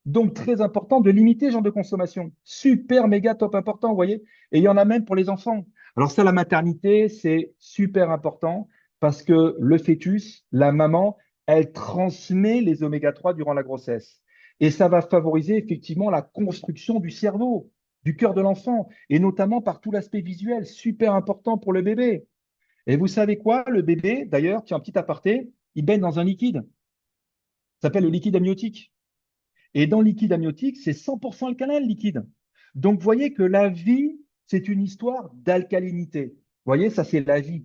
Donc, très important de limiter ce genre de consommation. Super, méga, top important, vous voyez. Et il y en a même pour les enfants. Alors ça, la maternité, c'est super important parce que le fœtus, la maman, elle transmet les oméga 3 durant la grossesse. Et ça va favoriser effectivement la construction du cerveau, du cœur de l'enfant, et notamment par tout l'aspect visuel, super important pour le bébé. Et vous savez quoi? Le bébé, d'ailleurs, tiens, un petit aparté, il baigne dans un liquide. Ça s'appelle le liquide amniotique. Et dans le liquide amniotique, c'est 100% alcalin, le liquide. Donc, vous voyez que la vie, c'est une histoire d'alcalinité. Vous voyez, ça, c'est la vie.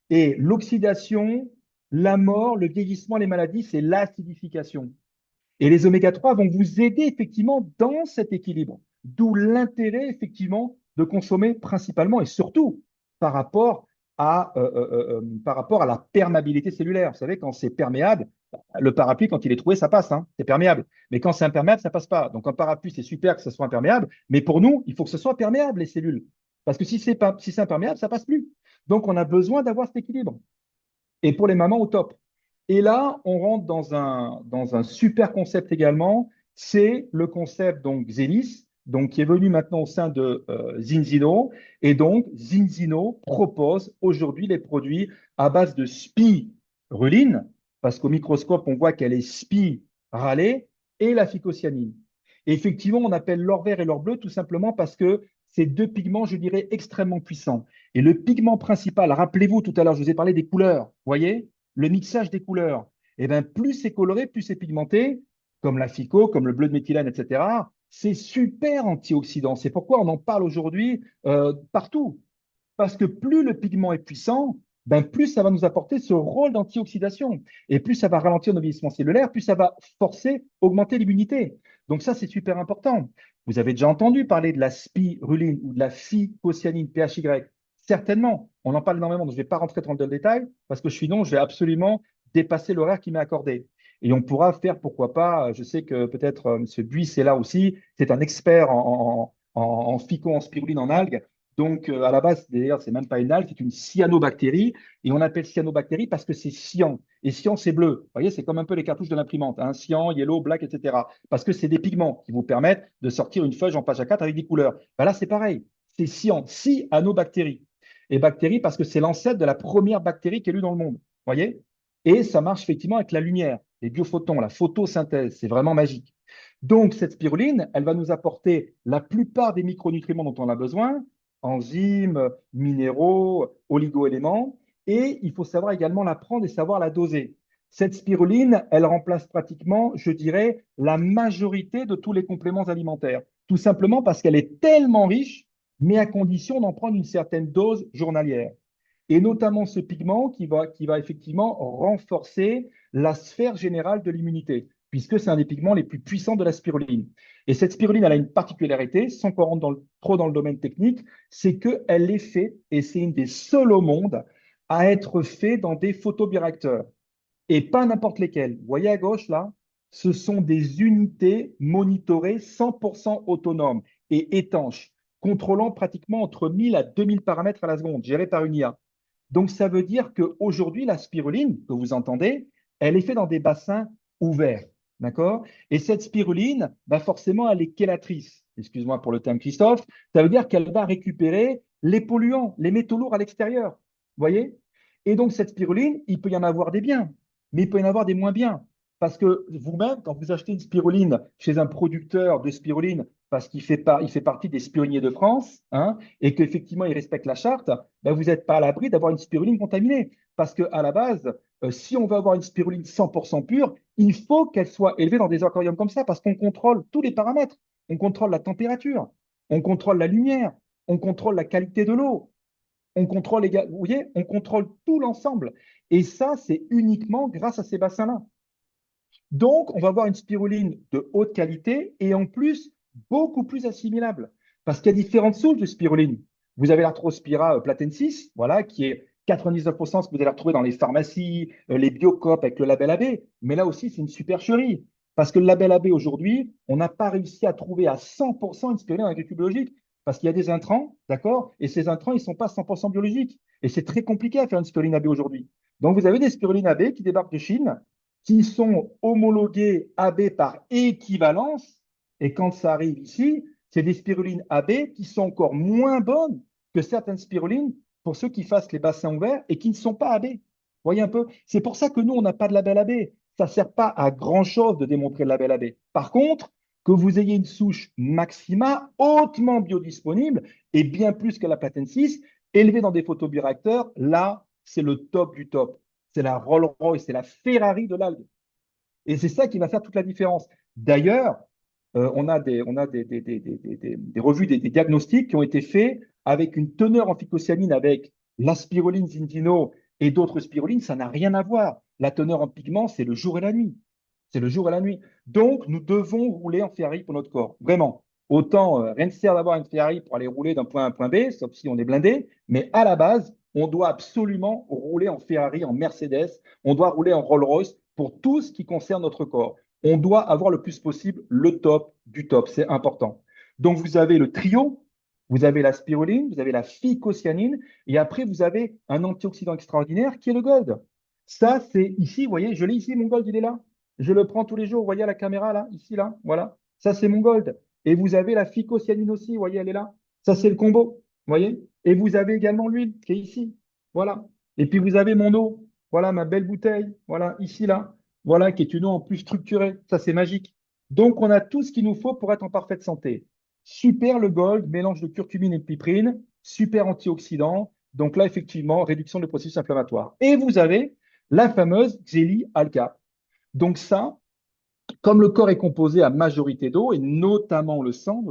Et l'oxydation, la mort, le vieillissement, les maladies, c'est l'acidification. Et les oméga 3 vont vous aider effectivement dans cet équilibre. D'où l'intérêt effectivement de consommer principalement et surtout par rapport par rapport à la perméabilité cellulaire. Vous savez, quand c'est perméable, le parapluie, quand il est troué, ça passe, hein, c'est perméable. Mais quand c'est imperméable, ça passe pas. Donc un parapluie, c'est super que ce soit imperméable, mais pour nous, il faut que ce soit perméable, les cellules. Parce que si c'est imperméable, ça passe plus. Donc on a besoin d'avoir cet équilibre. Et pour les mamans, au top. Et là, on rentre dans un super concept également, c'est le concept donc Xelis, donc qui est venu maintenant au sein de Zinzino. Et donc, Zinzino propose aujourd'hui les produits à base de spiruline, parce qu'au microscope, on voit qu'elle est spiralée, et la phycocyanine. Et effectivement, on appelle l'or vert et l'or bleu tout simplement parce que c'est deux pigments, je dirais, extrêmement puissants. Et le pigment principal, rappelez-vous tout à l'heure, je vous ai parlé des couleurs, vous voyez, le mixage des couleurs. Et bien, plus c'est coloré, plus c'est pigmenté, comme la FICO, comme le bleu de méthylène, etc. C'est super antioxydant. C'est pourquoi on en parle aujourd'hui partout. Parce que plus le pigment est puissant, ben plus ça va nous apporter ce rôle d'antioxydation. Et plus ça va ralentir nos vieillissements cellulaires, plus ça va forcer, augmenter l'immunité. Donc ça, c'est super important. Vous avez déjà entendu parler de la spiruline ou de la phycocyanine, PHY. Certainement, on en parle énormément, donc je ne vais pas rentrer dans le détail parce que sinon, je vais absolument dépasser l'horaire qui m'est accordé. Et on pourra faire, pourquoi pas, je sais que peut-être M. Buis est là aussi, c'est un expert en phyco, en spiruline, en algues. Donc, à la base, d'ailleurs, c'est même pas une algue, c'est une cyanobactérie. Et on appelle cyanobactérie parce que c'est cyan. Et cyan, c'est bleu. Vous voyez, c'est comme un peu les cartouches de l'imprimante, hein, cyan, yellow, black, etc. Parce que c'est des pigments qui vous permettent de sortir une feuille en page A4 avec des couleurs. Ben là, c'est pareil. C'est cyan, cyanobactérie. Et bactérie parce que c'est l'ancêtre de la première bactérie qui est lue dans le monde. Vous voyez? Et ça marche effectivement avec la lumière, les biophotons, la photosynthèse. C'est vraiment magique. Donc, cette spiruline, elle va nous apporter la plupart des micronutriments dont on a besoin, enzymes, minéraux, oligoéléments. Et il faut savoir également la prendre et savoir la doser. Cette spiruline, elle remplace pratiquement, je dirais, la majorité de tous les compléments alimentaires. Tout simplement parce qu'elle est tellement riche, mais à condition d'en prendre une certaine dose journalière. Et notamment ce pigment qui va effectivement renforcer la sphère générale de l'immunité, puisque c'est un des pigments les plus puissants de la spiruline. Et cette spiruline, elle a une particularité, sans qu'on rentre trop dans le domaine technique, c'est qu'elle est faite, et c'est une des seules au monde, à être faite dans des photobioréacteurs. Et pas n'importe lesquels. Vous voyez à gauche, là, ce sont des unités monitorées 100% autonomes et étanches, contrôlant pratiquement entre 1000 à 2000 paramètres à la seconde, gérés par une IA. Donc, ça veut dire qu'aujourd'hui, la spiruline que vous entendez, elle est faite dans des bassins ouverts. D'accord? Et cette spiruline, bah forcément, elle est chélatrice. Excuse-moi pour le terme, Christophe. Ça veut dire qu'elle va récupérer les polluants, les métaux lourds à l'extérieur. Vous voyez? Et donc, cette spiruline, il peut y en avoir des biens, mais il peut y en avoir des moins bien. Parce que vous-même, quand vous achetez une spiruline chez un producteur de spiruline, parce il fait partie des spiruliniers de France, hein, et qu'effectivement il respecte la charte, ben vous n'êtes pas à l'abri d'avoir une spiruline contaminée. Parce qu'à la base, si on veut avoir une spiruline 100% pure, il faut qu'elle soit élevée dans des aquariums comme ça, parce qu'on contrôle tous les paramètres. On contrôle la température, on contrôle la lumière, on contrôle la qualité de l'eau, on contrôle vous voyez, on contrôle tout l'ensemble. Et ça, c'est uniquement grâce à ces bassins-là. Donc, on va avoir une spiruline de haute qualité et en plus beaucoup plus assimilable. Parce qu'il y a différentes souches de spiruline. Vous avez l'Arthrospira platensis, voilà, qui est 99% ce que vous allez retrouver dans les pharmacies, les Biocoop avec le label AB. Mais là aussi, c'est une supercherie. Parce que le label AB aujourd'hui, on n'a pas réussi à trouver à 100% une spiruline en agriculture biologique. Parce qu'il y a des intrants, d'accord? Et ces intrants, ils ne sont pas 100% biologiques. Et c'est très compliqué à faire une spiruline AB aujourd'hui. Donc, vous avez des spirulines AB qui débarquent de Chine, qui sont homologués AB par équivalence. Et quand ça arrive ici, c'est des spirulines AB qui sont encore moins bonnes que certaines spirulines pour ceux qui fassent les bassins ouverts et qui ne sont pas AB. Vous voyez un peu? C'est pour ça que nous, on n'a pas de label AB. Ça ne sert pas à grand-chose de démontrer le label AB. Par contre, que vous ayez une souche maxima hautement biodisponible et bien plus que la platensis, élevée dans des photobioréacteurs, là, c'est le top du top. C'est la Rolls-Royce, c'est la Ferrari de l'algue. Et c'est ça qui va faire toute la différence. D'ailleurs, on a des revues, des diagnostics qui ont été faits avec une teneur en phycocyanine avec la spiruline Zindino et d'autres spirulines, ça n'a rien à voir. La teneur en pigments, c'est le jour et la nuit. C'est le jour et la nuit. Donc, nous devons rouler en Ferrari pour notre corps. Vraiment. Autant, rien ne sert d'avoir une Ferrari pour aller rouler d'un point A à un point B, sauf si on est blindé. Mais à la base, on doit absolument rouler en Ferrari, en Mercedes. On doit rouler en Rolls-Royce pour tout ce qui concerne notre corps. On doit avoir le plus possible le top du top. C'est important. Donc, vous avez le trio, vous avez la spiruline, vous avez la phycocyanine, et après, vous avez un antioxydant extraordinaire qui est le gold. Ça, c'est ici, vous voyez, je l'ai ici, mon gold, il est là. Je le prends tous les jours, vous voyez à la caméra là, ici, là, voilà. Ça, c'est mon gold. Et vous avez la phycocyanine aussi, vous voyez, elle est là. Ça, c'est le combo, vous voyez. Et vous avez également l'huile qui est ici, voilà. Et puis, vous avez mon eau, voilà, ma belle bouteille, voilà, ici, là, voilà, qui est une eau en plus structurée. Ça, c'est magique. Donc, on a tout ce qu'il nous faut pour être en parfaite santé. Super le gold, mélange de curcumine et de piperine, super antioxydant. Donc là, effectivement, réduction du processus inflammatoire. Et vous avez la fameuse Xélie Alka. Donc ça, comme le corps est composé à majorité d'eau, et notamment le sang,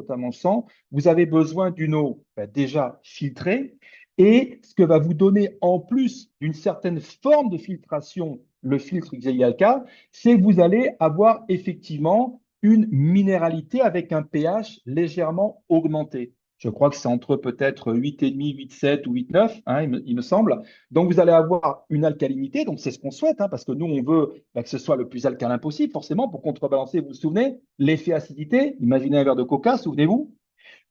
vous avez besoin d'une eau déjà filtrée. Et ce que va vous donner, en plus d'une certaine forme de filtration, le filtre Xelialka, c'est que vous allez avoir effectivement une minéralité avec un pH légèrement augmenté. Je crois que c'est entre peut-être 8,5, 8,7 ou 8,9, hein, il me semble. Donc, vous allez avoir une alcalinité, donc c'est ce qu'on souhaite, hein, parce que nous, on veut que ce soit le plus alcalin possible, forcément, pour contrebalancer, vous vous souvenez, l'effet acidité. Imaginez un verre de coca, souvenez-vous.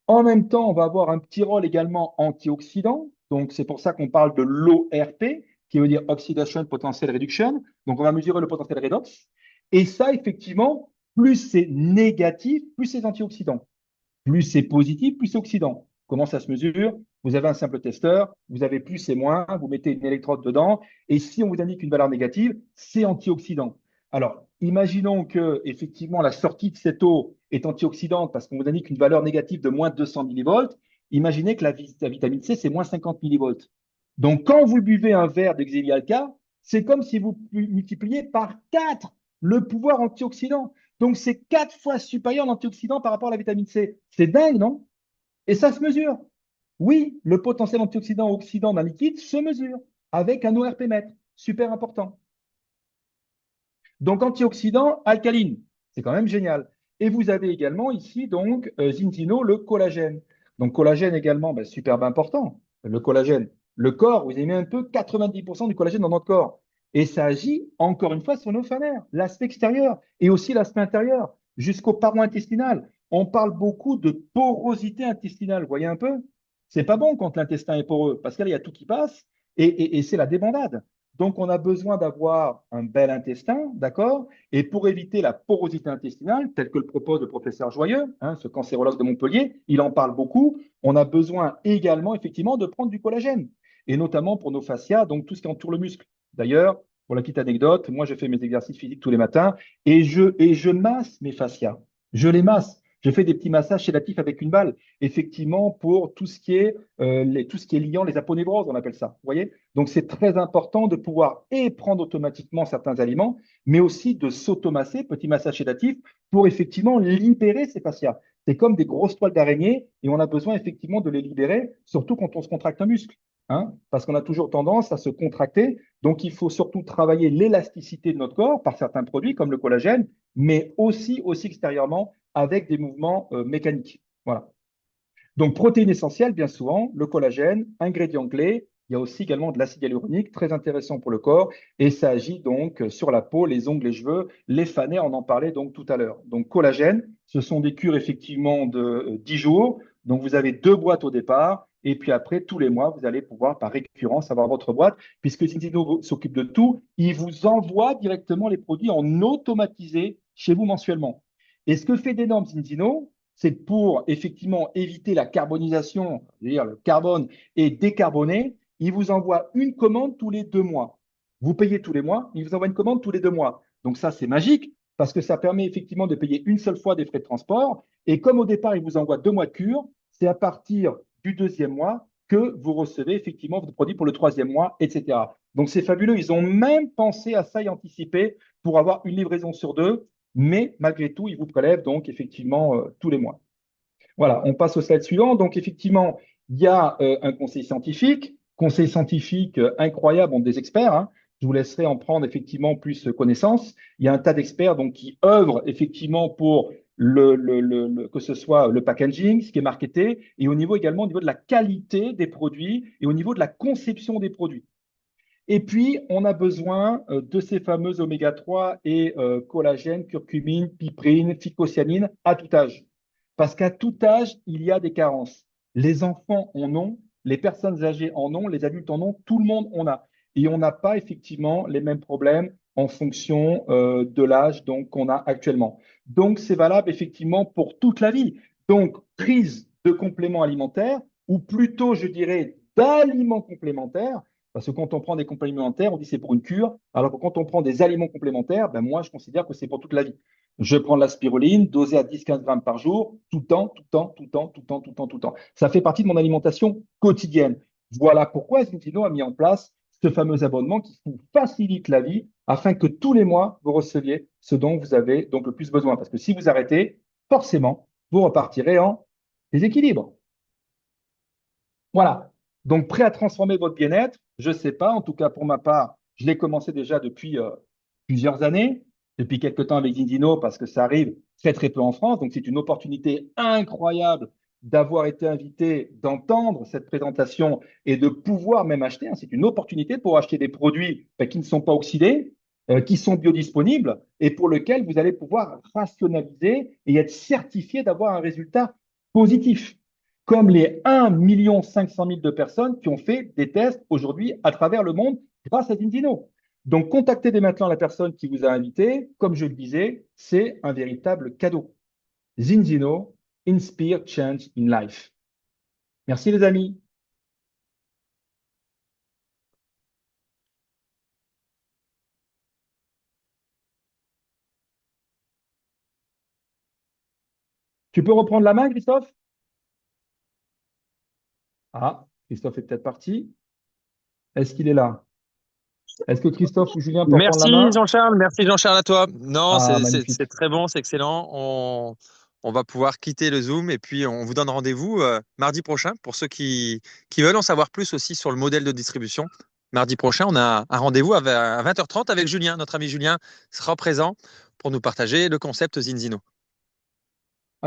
En même temps, on va avoir un petit rôle également antioxydant. Donc, c'est pour ça qu'on parle de l'ORP, qui veut dire Oxidation Potential Reduction. Donc, on va mesurer le potentiel redox. Et ça, effectivement, plus c'est négatif, plus c'est antioxydant. Plus c'est positif, plus c'est oxydant. Comment ça se mesure? Vous avez un simple testeur, vous avez plus et moins, vous mettez une électrode dedans, et si on vous indique une valeur négative, c'est antioxydant. Alors, imaginons que effectivement la sortie de cette eau est antioxydante parce qu'on vous indique une valeur négative de moins de 200 millivolts. Imaginez que la vitamine C, c'est moins 50 millivolts. Donc, quand vous buvez un verre de Xevialka, c'est comme si vous multipliez par 4 le pouvoir antioxydant. Donc, c'est 4 fois supérieur l'antioxydant par rapport à la vitamine C. C'est dingue, non? Et ça se mesure. Oui, le potentiel antioxydant-oxydant d'un liquide se mesure avec un ORP mètre. Super important. Donc, antioxydant, alcaline. C'est quand même génial. Et vous avez également ici, donc, Zintino, le collagène. Donc, collagène également, ben, superbe important. Le collagène. Le corps, vous aimez un peu 90% du collagène dans notre corps. Et ça agit, encore une fois, sur nos phaneres, l'aspect extérieur et aussi l'aspect intérieur, jusqu'aux paroi intestinales. On parle beaucoup de porosité intestinale. Vous voyez un peu? C'est pas bon quand l'intestin est poreux, parce qu'il y a tout qui passe et c'est la débandade. Donc, on a besoin d'avoir un bel intestin, d'accord? Et pour éviter la porosité intestinale, tel que le propose le professeur Joyeux, hein, ce cancérologue de Montpellier, il en parle beaucoup, on a besoin également, effectivement, de prendre du collagène, et notamment pour nos fascias, donc tout ce qui entoure le muscle. D'ailleurs, pour la petite anecdote, moi, je fais mes exercices physiques tous les matins et je masse mes fascias. Je les masse. Je fais des petits massages sédatifs avec une balle, effectivement, pour tout ce qui est liant les aponévroses, on appelle ça. Vous voyez? Donc, c'est très important de pouvoir et prendre automatiquement certains aliments, mais aussi de s'automasser, petit massage sédatif, pour effectivement libérer ces fascias. C'est comme des grosses toiles d'araignée et on a besoin effectivement de les libérer, surtout quand on se contracte un muscle, hein, parce qu'on a toujours tendance à se contracter. Donc, il faut surtout travailler l'élasticité de notre corps par certains produits comme le collagène, mais aussi extérieurement avec des mouvements mécaniques. Voilà. Donc, protéines essentielles, bien souvent, le collagène, ingrédient clé. Il y a aussi également de l'acide hyaluronique, très intéressant pour le corps, et ça agit donc sur la peau, les ongles, les cheveux, les fanais, on en parlait donc tout à l'heure. Donc, collagène, ce sont des cures effectivement de 10 jours. Donc, vous avez 2 boîtes au départ, et puis après, tous les mois, vous allez pouvoir par récurrence avoir votre boîte, puisque Zinzino s'occupe de tout. Il vous envoie directement les produits en automatisé chez vous mensuellement. Et ce que fait d'énorme Zinzino, c'est pour effectivement éviter la carbonisation, c'est-à-dire le carbone est décarboné, il vous envoie une commande tous les 2 mois. Vous payez tous les mois, il vous envoie une commande tous les 2 mois. Donc ça, c'est magique parce que ça permet effectivement de payer une seule fois des frais de transport. Et comme au départ, il vous envoie 2 mois de cure, c'est à partir du deuxième mois que vous recevez effectivement votre produit pour le troisième mois, etc. Donc c'est fabuleux. Ils ont même pensé à ça et anticipé pour avoir une livraison sur deux, mais malgré tout, ils vous prélèvent donc effectivement tous les mois. Voilà, on passe au slide suivant. Donc, effectivement, il y a un conseil scientifique incroyable, bon, des experts, hein. Je vous laisserai en prendre effectivement plus connaissance. Il y a un tas d'experts donc qui œuvrent effectivement pour que ce soit le packaging, ce qui est marketé, et au niveau également au niveau de la qualité des produits et au niveau de la conception des produits. Et puis, on a besoin de ces fameux oméga 3 et collagène, curcumine, piprine, phycocyanine à tout âge. Parce qu'à tout âge, il y a des carences. Les enfants en ont, les personnes âgées en ont, les adultes en ont, tout le monde en a. Et on n'a pas effectivement les mêmes problèmes en fonction de l'âge donc qu'on a actuellement. Donc, c'est valable effectivement pour toute la vie. Donc, prise de compléments alimentaires, ou plutôt, je dirais, d'aliments complémentaires, parce que quand on prend des compléments alimentaires, on dit c'est pour une cure, alors que quand on prend des aliments complémentaires, ben moi, je considère que c'est pour toute la vie. Je prends de la spiruline, dosée à 10-15 grammes par jour, tout le temps, tout le temps, tout le temps, tout le temps, tout le temps, tout le temps. Ça fait partie de mon alimentation quotidienne. Voilà pourquoi Zintino a mis en place ce fameux abonnement qui vous facilite la vie afin que tous les mois, vous receviez ce dont vous avez donc le plus besoin. Parce que si vous arrêtez, forcément, vous repartirez en déséquilibre. Voilà. Donc, prêt à transformer votre bien-être? Je ne sais pas. En tout cas, pour ma part, je l'ai commencé déjà depuis plusieurs années, depuis quelques temps avec Zindino, parce que ça arrive très, très peu en France. Donc, c'est une opportunité incroyable d'avoir été invité, d'entendre cette présentation et de pouvoir même acheter, hein. C'est une opportunité pour acheter des produits qui ne sont pas oxydés, qui sont biodisponibles et pour lesquels vous allez pouvoir rationaliser et être certifié d'avoir un résultat positif comme les 1,5 million de personnes qui ont fait des tests aujourd'hui à travers le monde grâce à Zinzino. Donc, contactez dès maintenant la personne qui vous a invité. Comme je le disais, c'est un véritable cadeau. Zinzino, Inspire Change in Life. Merci les amis. Tu peux reprendre la main, Christophe? Ah, Christophe est peut-être parti. Est-ce qu'il est là? Est-ce que Christophe ou Julien peut reprendre la main? Merci Jean-Charles à toi. Non, Ah, c'est magnifique. très bon, c'est excellent. On va pouvoir quitter le Zoom et puis on vous donne rendez-vous mardi prochain pour ceux qui veulent en savoir plus aussi sur le modèle de distribution. Mardi prochain, on a un rendez-vous à 20h30 avec Julien. Notre ami Julien sera présent pour nous partager le concept Zinzino.